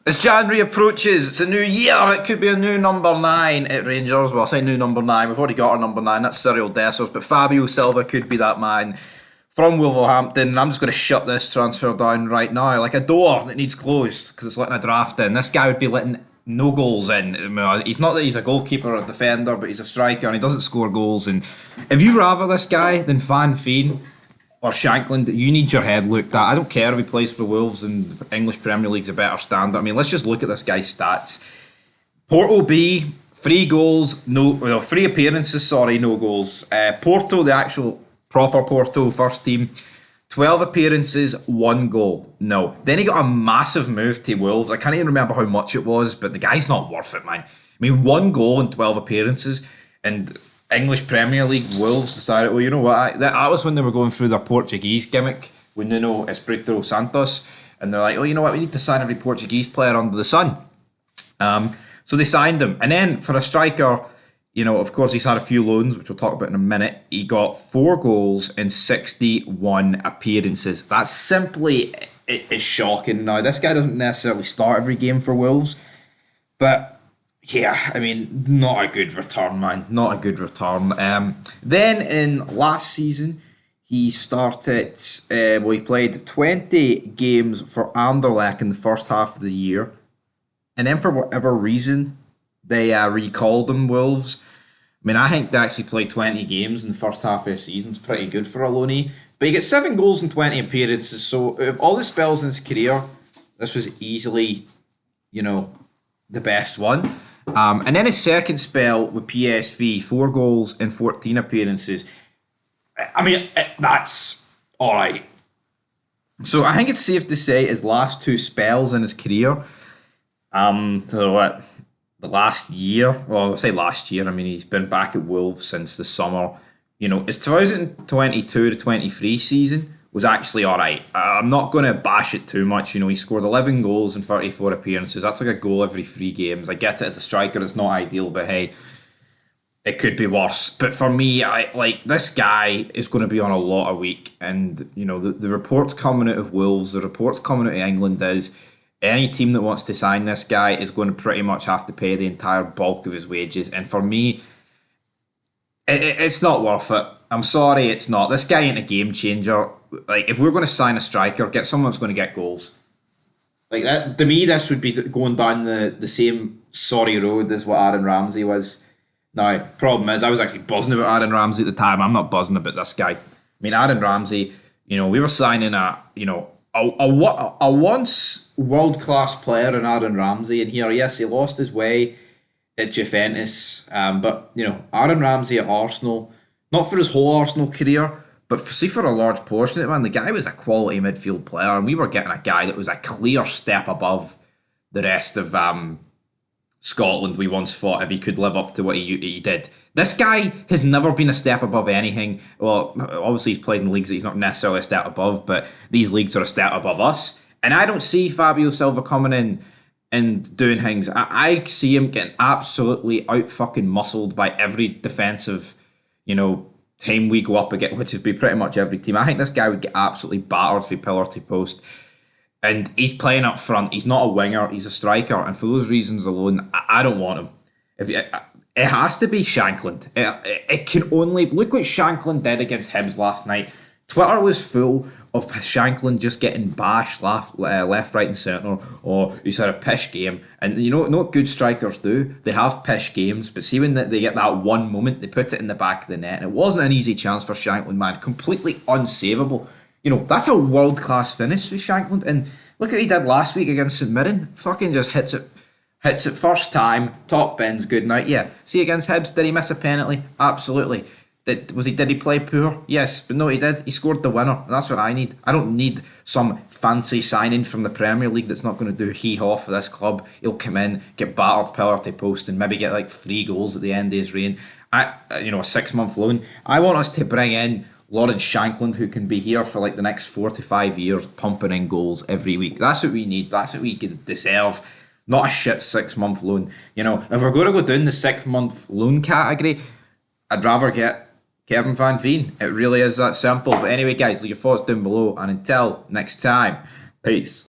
As January approaches, it's a new year. It could be a new number 9 at Rangers. Well, I say new number 9. We've already got our number 9. That's Cyril Dessers. But Fabio Silva could be that man from Wolverhampton. I'm just going to shut this transfer down right now. Like a door that needs closed because it's letting a draft in. This guy would be letting no goals in. He's not that he's a goalkeeper or a defender, but he's a striker and he doesn't score goals. And if you rather this guy than Van Veen or Shankland, you need your head looked at. I don't care if he plays for Wolves and the English Premier League's a better standard. I mean, let's just look at this guy's stats. Porto B, 3 goals, no, well, 3 appearances, sorry, no goals. Porto, the actual proper Porto first team, 12 appearances, 1 goal. No. Then he got a massive move to Wolves. I can't even remember how much it was, but the guy's not worth it, man. I mean, 1 goal in 12 appearances, and English Premier League Wolves decided, well, you know what? That was when they were going through their Portuguese gimmick with Nuno Espirito Santos, and they're like, oh, you know what? We need to sign every Portuguese player under the sun. So they signed him, and then for a striker, you know, of course, he's had a few loans, which we'll talk about in a minute. He got 4 goals in 61 appearances. That's simply it's shocking. Now, this guy doesn't necessarily start every game for Wolves, but yeah, I mean, not a good return, man. Not a good return. Then in last season, he started, he played 20 games for Anderlecht in the first half of the year. And then for whatever reason, they recalled him, Wolves. I mean, I think they actually played 20 games in the first half of the season. It's pretty good for a loanee. But he gets 7 goals in 20 appearances. So of all the spells in his career, this was easily, you know, the best one. And then his second spell with PSV, 4 goals in 14 appearances. I mean, that's all right. So I think it's safe to say his last 2 spells in his career, the last year, well, I'll say last year, I mean, he's been back at Wolves since the summer. You know, his 2022 to 23 season was actually all right. I'm not going to bash it too much. You know, he scored 11 goals in 34 appearances. That's like a goal every 3 games. I get it as a striker, it's not ideal, but hey, it could be worse. But for me, this guy is going to be on a lot a week. And, you know, the reports coming out of Wolves, the reports coming out of England is any team that wants to sign this guy is going to pretty much have to pay the entire bulk of his wages. And for me, it's not worth it. I'm sorry, it's not. This guy ain't a game changer. Like, if we're going to sign a striker, get someone that's going to get goals. Like that, to me, this would be going down the same sorry road as what Aaron Ramsey was. Now, problem is, I was actually buzzing about Aaron Ramsey at the time. I'm not buzzing about this guy. I mean, Aaron Ramsey, you know, we were signing a once world-class player in Aaron Ramsey, and here, yes, he lost his way at Juventus, but, you know, Aaron Ramsey at Arsenal, not for his whole Arsenal career, but for a large portion of it, man, the guy was a quality midfield player, and we were getting a guy that was a clear step above the rest of Scotland we once thought if he could live up to what he did. This guy has never been a step above anything. Well, obviously he's played in leagues that he's not necessarily a step above, but these leagues are a step above us. And I don't see Fabio Silva coming in and doing things. I see him getting absolutely out-fucking muscled by every defensive, you know, team we go up against, which would be pretty much every team. I think this guy would get absolutely battered from pillar to post. And he's playing up front. He's not a winger. He's a striker. And for those reasons alone, I don't want him. It has to be Shankland. It can only... Look what Shankland did against Hibs last night. Twitter was full of Shankland just getting bashed left, right and centre. Or he's had a pish game. And you know what good strikers do? They have pish games. But see when they get that one moment, they put it in the back of the net. And it wasn't an easy chance for Shankland, man. Completely unsavable. You know, that's a world-class finish with Shankland. And look what he did last week against St Mirren. Fucking just hits it first time, top bins, good night. Yeah. See against Hibs, did he miss a penalty? Absolutely. Did he play poor? Yes, but no, he did. He scored the winner, and that's what I need. I don't need some fancy signing from the Premier League that's not going to do hee-haw for this club. He'll come in, get battered pillar to post, and maybe get like 3 goals at the end of his reign. A 6-month loan. I want us to bring in Lawrence Shankland, who can be here for like the next 4 to 5 years, pumping in goals every week. That's what we need. That's what we deserve. Not a shit 6-month loan. You know, if we're going to go down the 6-month loan category, I'd rather get Kevin Van Veen. It really is that simple. But anyway, guys, leave your thoughts down below. And until next time, peace.